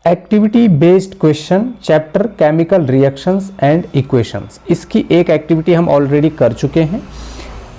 Activity based question chapter chemical reactions and equations, इसकी एक activity हम ऑलरेडी कर चुके हैं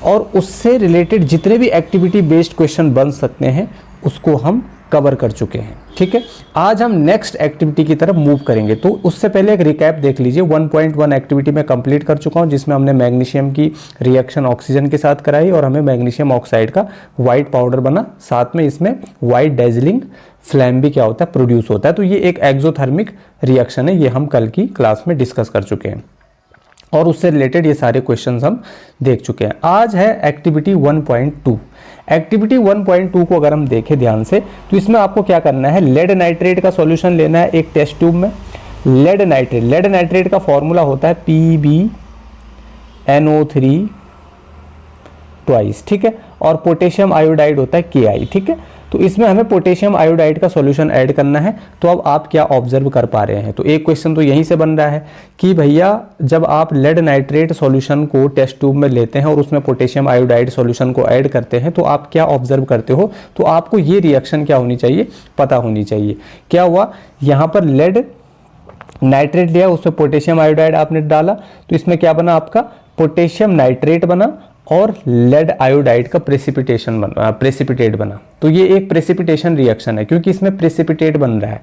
और उससे रिलेटेड जितने भी एक्टिविटी बेस्ड क्वेश्चन बन सकते हैं उसको हम कवर कर चुके हैं। ठीक है, आज हम नेक्स्ट एक्टिविटी की तरफ मूव करेंगे। तो उससे पहले एक रिकैप देख लीजिए। 1.1 एक्टिविटी मैं कंप्लीट कर चुका हूं जिसमें हमने मैग्नीशियम की रिएक्शन ऑक्सीजन के साथ कराई और हमें मैग्नीशियम ऑक्साइड का वाइट पाउडर बना, साथ में इसमें वाइट डेजलिंग फ्लैम भी क्या होता है, प्रोड्यूस होता है। तो ये एक एक्सोथर्मिक रिएक्शन है, ये हम कल की क्लास में डिस्कस कर चुके हैं और उससे रिलेटेड ये सारे क्वेश्चंस हम देख चुके हैं। आज है एक्टिविटी 1.2। एक्टिविटी 1.2 को अगर हम देखें ध्यान से तो इसमें आपको क्या करना है, लेड नाइट्रेट का सॉल्यूशन लेना है एक टेस्ट ट्यूब में। लेड नाइट्रेट का फॉर्मूला होता है PbNO3 ट्वाइस, ठीक है, और पोटेशियम आयोडाइड होता है Ki, ठीक है। तो इसमें हमें पोटेशियम आयोडाइड का सॉल्यूशन ऐड करना है। तो अब आप क्या ऑब्जर्व कर पा रहे हैं, तो एक क्वेश्चन तो यहीं से बन रहा है कि भैया जब आप लेड नाइट्रेट सॉल्यूशन को टेस्ट ट्यूब में लेते हैं और उसमें पोटेशियम आयोडाइड सॉल्यूशन को ऐड करते हैं तो आप क्या ऑब्जर्व करते हो, तो आपको ये रिएक्शन क्या होनी चाहिए, पता होनी चाहिए। क्या हुआ, यहाँ पर लेड नाइट्रेट लिया, उसमें पोटेशियम आयोडाइड आपने डाला, तो इसमें क्या बना आपका, पोटेशियम नाइट्रेट बना और लेड आयोडाइड का प्रेसिपिटेट बना। तो ये एक प्रेसिपिटेशन रिएक्शन है क्योंकि इसमें प्रेसिपिटेट बन रहा है,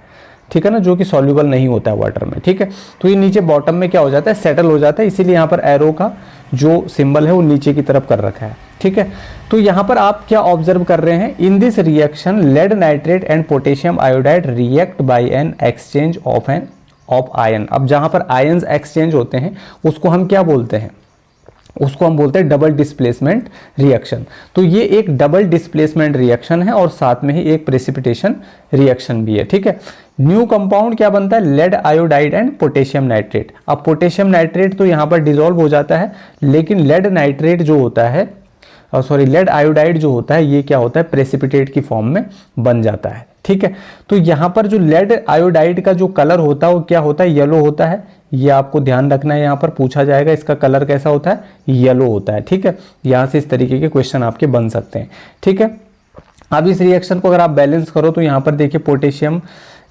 ठीक है ना, जो कि सॉल्युबल नहीं होता है वाटर में, ठीक है। तो ये नीचे बॉटम में क्या हो जाता है, सेटल हो जाता है, इसीलिए यहाँ पर एरो का जो सिंबल है वो नीचे की तरफ कर रखा है, ठीक है। तो यहाँ पर आप क्या ऑब्जर्व कर रहे हैं, in this reaction lead nitrate and potassium iodide react by an exchange of ion. अब जहाँ पर आयन्स एक्सचेंज होते हैं उसको हम क्या बोलते हैं, उसको हम बोलते हैं डबल डिस्प्लेसमेंट रिएक्शन। तो ये एक डबल डिस्प्लेसमेंट रिएक्शन है और साथ में ही एक प्रेसिपिटेशन रिएक्शन भी है, ठीक है। न्यू कंपाउंड क्या बनता है, lead iodide and potassium nitrate. अब पोटेशियम नाइट्रेट तो यहाँ पर डिसॉल्व हो जाता है, लेकिन लेड नाइट्रेट जो होता है, लेड आयोडाइड जो होता है, ये क्या होता है, प्रेसिपिटेट की फॉर्म में बन जाता है, ठीक है। तो यहाँ पर जो लेड आयोडाइड का जो कलर होता है वो क्या होता है, येलो होता है। ये आपको ध्यान रखना है, यहाँ पर पूछा जाएगा इसका कलर कैसा होता है, येलो होता है, ठीक है। यहाँ से इस तरीके के क्वेश्चन आपके बन सकते हैं, ठीक है। अब इस रिएक्शन को अगर आप बैलेंस करो तो यहाँ पर देखिए पोटेशियम,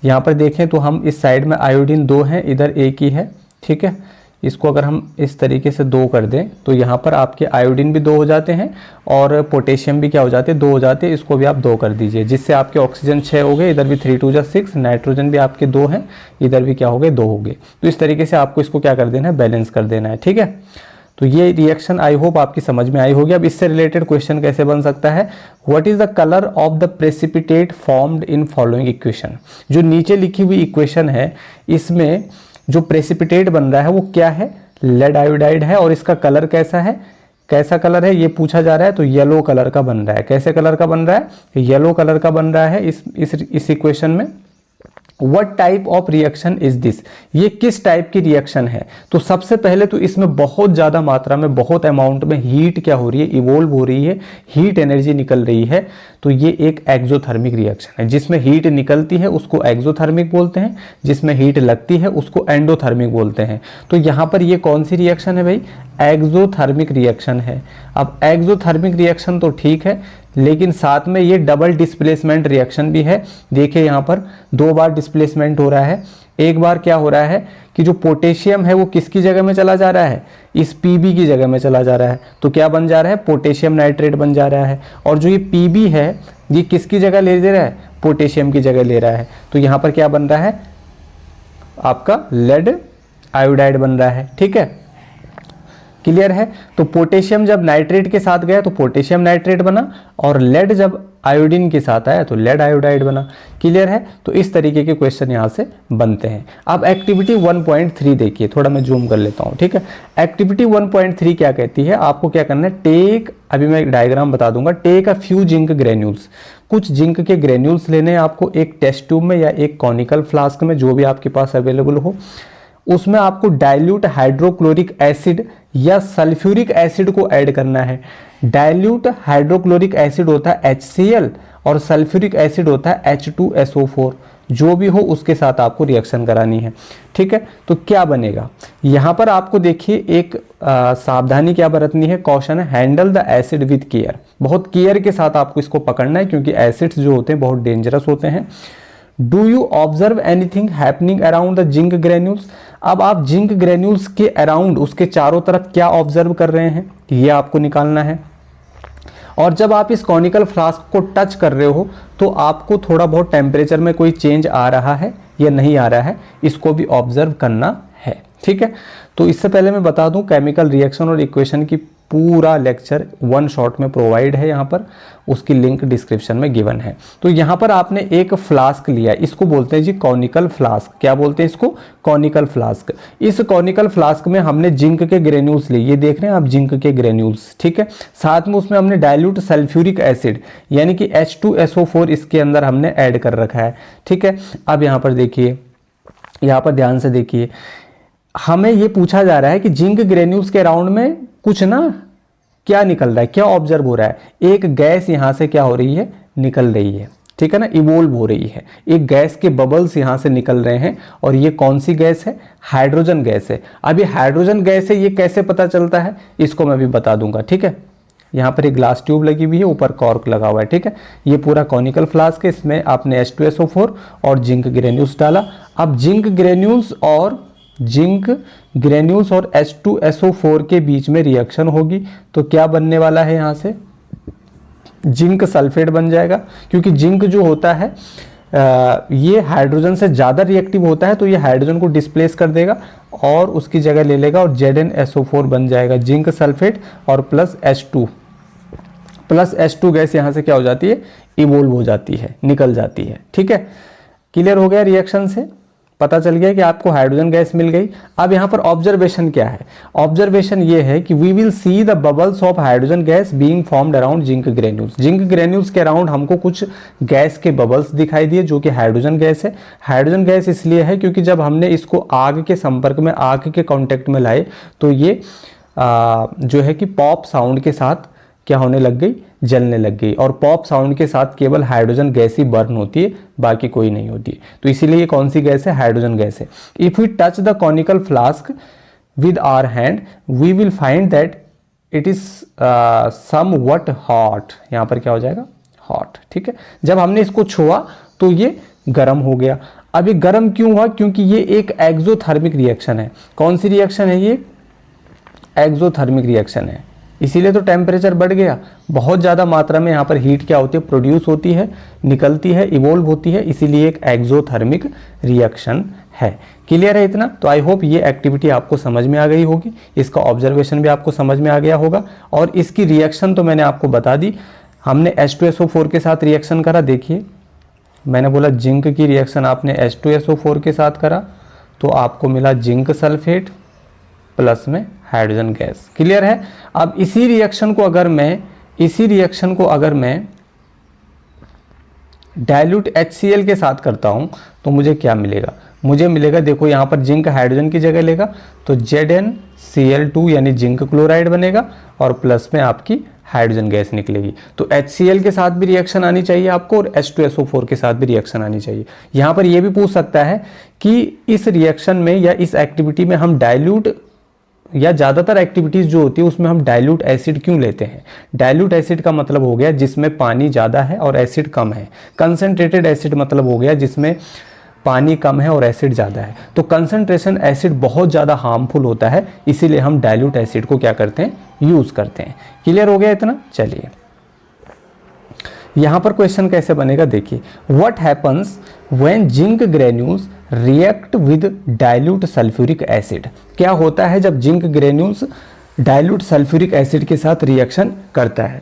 यहाँ पर देखें तो हम इस साइड में आयोडीन 2 है, इधर एक ही है, ठीक है। इसको अगर हम इस तरीके से 2 कर दें तो यहाँ पर आपके आयोडीन भी 2 हो जाते हैं और पोटेशियम भी क्या हो जाते हैं, 2 हो जाते हैं। इसको भी आप 2 कर दीजिए, जिससे आपके ऑक्सीजन 6 हो गए, इधर भी 3 2 6, नाइट्रोजन भी आपके 2 हैं, इधर भी क्या हो गए, 2 हो गए। तो इस तरीके से आपको इसको क्या कर देना है, बैलेंस कर देना है, ठीक है। तो ये रिएक्शन आई होप आपकी समझ में आई होगी। अब इससे रिलेटेड क्वेश्चन कैसे बन सकता है, what is the colour of the precipitate formed in following equation. जो नीचे लिखी हुई इक्वेशन है इसमें जो प्रेसिपिटेट बन रहा है वो क्या है, लेड आयोडाइड है और इसका कलर कैसा है, कैसा कलर है ये पूछा जा रहा है। तो येलो कलर का बन रहा है। कैसे कलर का बन रहा है, येलो कलर का बन रहा है इस इक्वेशन में। What type of reaction is this, ये किस टाइप की रिएक्शन है। तो सबसे पहले तो इसमें बहुत ज़्यादा मात्रा में, बहुत अमाउंट में हीट क्या हो रही है, इवोल्व हो रही है, हीट एनर्जी निकल रही है। तो ये एक एक्सोथर्मिक रिएक्शन है। जिसमें हीट निकलती है उसको एक्सोथर्मिक बोलते हैं, जिसमें हीट लगती है उसको एंडोथर्मिक बोलते हैं। तो यहाँ पर ये कौन सी रिएक्शन है भाई, एक्सोथर्मिक रिएक्शन है। अब एक्सोथर्मिक रिएक्शन तो ठीक है, लेकिन साथ में ये डबल डिस्प्लेसमेंट रिएक्शन भी है। देखिए यहाँ पर 2 बार डिस्प्लेसमेंट हो रहा है। एक बार क्या हो रहा है कि जो पोटेशियम है वो किसकी जगह में चला जा रहा है, इस Pb की जगह में चला जा रहा है। तो क्या बन जा रहा है, पोटेशियम नाइट्रेट बन जा रहा है। और जो ये Pb है ये किसकी जगह ले रहा है, पोटेशियम की जगह ले रहा है। तो यहाँ पर क्या बन रहा है, आपका लेड आयोडाइड बन रहा है, ठीक है। क्लियर है। तो पोटेशियम जब नाइट्रेट के साथ गया तो पोटेशियम नाइट्रेट बना और लेड जब आयोडीन के साथ आया तो लेड आयोडाइड बना। क्लियर है। तो इस तरीके के क्वेश्चन यहाँ से बनते हैं। अब एक्टिविटी 1.3 देखिए, थोड़ा मैं जूम कर लेता हूँ, ठीक है। एक्टिविटी 1.3 क्या कहती है, आपको क्या करना है, टेक, अभी मैं एक डायग्राम बता दूंगा, take a few zinc granules, कुछ जिंक के ग्रेन्यूल्स लेने हैं आपको एक टेस्ट ट्यूब में या एक कॉनिकल फ्लास्क में, जो भी आपके पास अवेलेबल हो। उसमें आपको डाइल्यूट हाइड्रोक्लोरिक एसिड या सल्फ्यूरिक एसिड को ऐड करना है। डाइल्यूट हाइड्रोक्लोरिक एसिड होता है HCl और सल्फ्यूरिक एसिड होता है H2SO4। जो भी हो उसके साथ आपको रिएक्शन करानी है, ठीक है। तो क्या बनेगा, यहाँ पर आपको देखिए एक सावधानी क्या बरतनी है, कॉशन है, handle the acid with care. बहुत केयर के साथ आपको इसको पकड़ना है क्योंकि एसिड्स जो होते हैं बहुत डेंजरस होते हैं। Do you observe anything happening around the zinc granules. अब आप जिंक ग्रेन्यूल्स के अराउंड, उसके चारों तरफ क्या ऑब्जर्व कर रहे हैं, ये आपको निकालना है। और जब आप इस कॉनिकल फ्लास्क को टच कर रहे हो तो आपको थोड़ा बहुत टेम्परेचर में कोई चेंज आ रहा है या नहीं आ रहा है, इसको भी ऑब्जर्व करना है। ठीक है, तो इससे पहले मैं बता दूं, केमिकल रिएक्शन और इक्वेशन की पूरा लेक्चर वन शॉट में प्रोवाइड है यहाँ पर, उसकी लिंक डिस्क्रिप्शन में गिवन है। तो यहाँ पर आपने एक फ्लास्क लिया, इसको बोलते हैं जी कॉनिकल फ्लास्क। क्या बोलते हैं इसको? Conical flask. इस कॉनिकल फ्लास्क में हमने जिंक के ग्रेन्यूल्स लिए, ये देख रहे हैं आप जिंक के ग्रेन्यूल्स, ठीक है। साथ में उसमें हमने डाइल्यूट सल्फ्यूरिक एसिड यानी कि H2SO4 इसके अंदर हमने ऐड कर रखा है, ठीक है। अब यहाँ पर देखिए, यहाँ पर ध्यान से देखिए, हमें ये पूछा जा रहा है कि जिंक ग्रेन्यूल्स के अराउंड में कुछ ना क्या निकल रहा है, क्या ऑब्जर्व हो रहा है। एक गैस यहां से क्या हो रही है, निकल रही है, ठीक है ना, इवोल्व हो रही है। एक गैस के बबल्स यहां से निकल रहे हैं और ये कौन सी गैस है? हाइड्रोजन गैस है। अब ये हाइड्रोजन गैस है, ये कैसे पता चलता है, इसको मैं भी बता दूंगा, ठीक है। यहाँ पर एक ग्लास ट्यूब लगी हुई है, ऊपर कॉर्क लगा हुआ है, ठीक है। ये पूरा कॉनिकल फ्लास्क है, इसमें आपने H2SO4 और जिंक ग्रेन्यूल्स डाला। अब जिंक ग्रेन्यूल्स और H2SO4 के बीच में रिएक्शन होगी, तो क्या बनने वाला है, यहाँ से जिंक सल्फेट बन जाएगा। क्योंकि जिंक जो होता है ये हाइड्रोजन से ज़्यादा रिएक्टिव होता है, तो ये हाइड्रोजन को डिस्प्लेस कर देगा और उसकी जगह ले लेगा और ZnSO4 बन जाएगा, जिंक सल्फेट और प्लस H2 गैस यहाँ से क्या हो जाती है, इवोल्व हो जाती है, निकल जाती है, ठीक है। क्लियर हो गया? रिएक्शन से पता चल गया कि आपको हाइड्रोजन गैस मिल गई। अब यहाँ पर ऑब्जर्वेशन क्या है? ऑब्जर्वेशन ये है कि we will see the bubbles of hydrogen gas being formed around zinc granules. Zinc granules के अराउंड हमको कुछ गैस के बबल्स दिखाई दिए, जो कि हाइड्रोजन गैस है। हाइड्रोजन गैस इसलिए है क्योंकि जब हमने इसको आग के संपर्क में, आग के कॉन्टेक्ट में लाए, तो ये जो है कि पॉप साउंड के साथ क्या होने लग गई, जलने लग गई। और पॉप साउंड के साथ केवल हाइड्रोजन गैस ही बर्न होती है, बाकी कोई नहीं होती है। तो इसीलिए ये कौन सी गैस है, हाइड्रोजन गैस है। If we touch the conical flask with our hand we will find that it is somewhat hot. यहाँ पर क्या हो जाएगा, हॉट, ठीक है। जब हमने इसको छुआ तो ये गर्म हो गया। अब ये गर्म क्यों हुआ? क्योंकि ये एक एक्सोथर्मिक रिएक्शन है। कौन सी रिएक्शन है ये? एक्सोथर्मिक रिएक्शन है, इसीलिए तो टेम्परेचर बढ़ गया। बहुत ज़्यादा मात्रा में यहाँ पर हीट क्या होती है, प्रोड्यूस होती है, निकलती है, इवोल्व होती है, इसीलिए एक एक्सोथर्मिक रिएक्शन है। क्लियर है इतना? तो आई होप ये एक्टिविटी आपको समझ में आ गई होगी, इसका ऑब्जर्वेशन भी आपको समझ में आ गया होगा। और इसकी रिएक्शन तो मैंने आपको बता दी। हमने H2SO4 के साथ रिएक्शन करा, देखिए मैंने बोला जिंक की रिएक्शन आपने H2SO4 के साथ करा तो आपको मिला जिंक सल्फेट प्लस में हाइड्रोजन गैस। क्लियर है? अब इसी रिएक्शन को अगर मैं डाइल्यूट HCl के साथ करता हूं तो मुझे क्या मिलेगा? मुझे मिलेगा, देखो यहाँ पर जिंक हाइड्रोजन की जगह लेगा तो ZnCl2 यानी जिंक क्लोराइड बनेगा और प्लस में आपकी हाइड्रोजन गैस निकलेगी। तो HCl के साथ भी रिएक्शन आनी चाहिए आपको और H2SO4 के साथ भी रिएक्शन आनी चाहिए। यहाँ पर यह भी पूछ सकता है कि इस रिएक्शन में या इस एक्टिविटी में हम डाइल्यूट या ज़्यादातर एक्टिविटीज़ जो होती है उसमें हम डाइल्यूट एसिड क्यों लेते हैं? डाइल्यूट एसिड का मतलब हो गया जिसमें पानी ज़्यादा है और एसिड कम है। कंसनट्रेटेड एसिड मतलब हो गया जिसमें पानी कम है और एसिड ज़्यादा है। तो कंसनट्रेशन एसिड बहुत ज़्यादा हार्मफुल होता है, इसीलिए हम डाइल्यूट एसिड को क्या करते हैं, यूज़ करते हैं। क्लियर हो गया इतना? चलिए यहाँ पर क्वेश्चन कैसे बनेगा देखिए। What happens when zinc granules react with dilute sulphuric acid? क्या होता है जब zinc granules dilute sulphuric acid के साथ रिएक्शन करता है?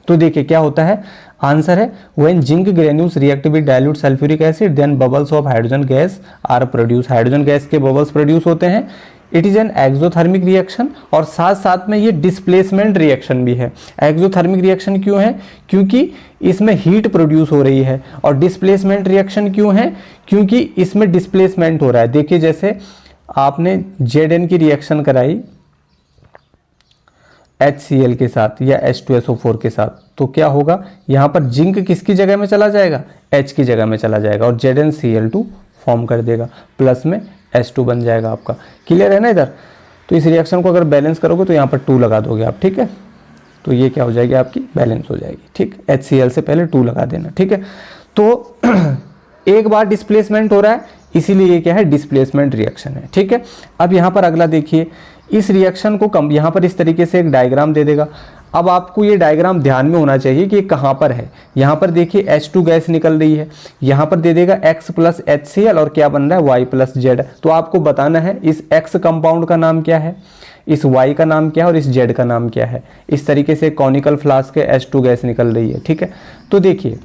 तो देखिए क्या होता है, आंसर है when zinc granules react with dilute sulphuric acid then bubbles of hydrogen gas are produce. Hydrogen gas के बबल्स प्रोड्यूस होते हैं। It is an exothermic reaction और साथ साथ में ये डिस्प्लेसमेंट रिएक्शन भी है। एक्सोथर्मिक रिएक्शन क्यों है? क्योंकि इसमें हीट प्रोड्यूस हो रही है। और डिस्प्लेसमेंट रिएक्शन क्यों है? क्योंकि इसमें डिस्प्लेसमेंट हो रहा है। देखिए जैसे आपने Zn की रिएक्शन कराई HCl के साथ या H2SO4 के साथ, तो क्या होगा, यहाँ पर जिंक किसकी जगह में चला जाएगा, H की जगह में चला जाएगा और ZnCl2 फॉर्म कर देगा, प्लस में H2 बन जाएगा आपका। क्लियर है ना इधर? तो इस रिएक्शन को अगर बैलेंस करोगे तो यहाँ पर 2 लगा दोगे आप, ठीक है। तो ये क्या हो जाएगी, आपकी बैलेंस हो जाएगी, ठीक। HCl से पहले 2 लगा देना, ठीक है। तो एक बार डिस्प्लेसमेंट हो रहा है, इसीलिए ये क्या है, डिस्प्लेसमेंट रिएक्शन है। ठीक है, अब यहाँ पर अगला देखिए, इस रिएक्शन को कम, यहाँ पर इस तरीके से एक डायग्राम दे देगा। अब आपको ये डायग्राम ध्यान में होना चाहिए कि ये कहाँ पर है। यहाँ पर देखिए H2 गैस निकल रही है, यहाँ पर दे देगा X प्लस HCl और क्या बन रहा है, Y प्लस Z। तो आपको बताना है इस X कंपाउंड का नाम क्या है, इस Y का नाम क्या है और इस Z का नाम क्या है। इस तरीके से कॉनिकल फ्लास्क के H2 गैस निकल रही है। ठीक है, तो देखिए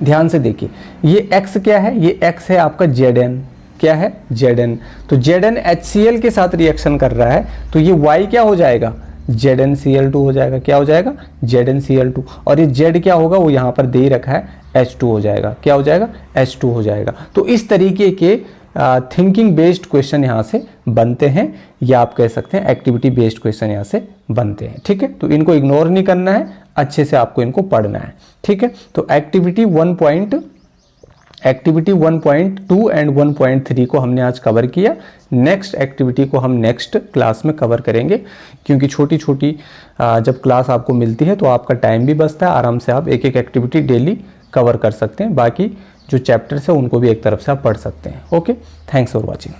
ध्यान से देखिए, ये X क्या है, ये X है आपका Zn, क्या है, Zn। तो Zn HCl के साथ रिएक्शन कर रहा है, तो ये Y क्या हो जाएगा, ZnCl2 हो जाएगा। क्या हो जाएगा, ZnCl2। और ये Z क्या होगा, वो यहाँ पर दे ही रखा है, H2 हो जाएगा। क्या हो जाएगा, H2 हो जाएगा। तो इस तरीके के थिंकिंग बेस्ड क्वेश्चन यहाँ से बनते हैं, या आप कह सकते हैं एक्टिविटी बेस्ड क्वेश्चन यहाँ से बनते हैं। ठीक है, तो इनको इग्नोर नहीं करना है, अच्छे से आपको इनको पढ़ना है। ठीक है, तो एक्टिविटी 1.2 एंड 1.3 को हमने आज कवर किया। नेक्स्ट एक्टिविटी को हम नेक्स्ट क्लास में कवर करेंगे, क्योंकि छोटी छोटी जब क्लास आपको मिलती है तो आपका टाइम भी बचता है, आराम से आप एक एक एक्टिविटी डेली कवर कर सकते हैं। बाकी जो चैप्टर्स है उनको भी एक तरफ से आप पढ़ सकते हैं। Okay, thanks for watching.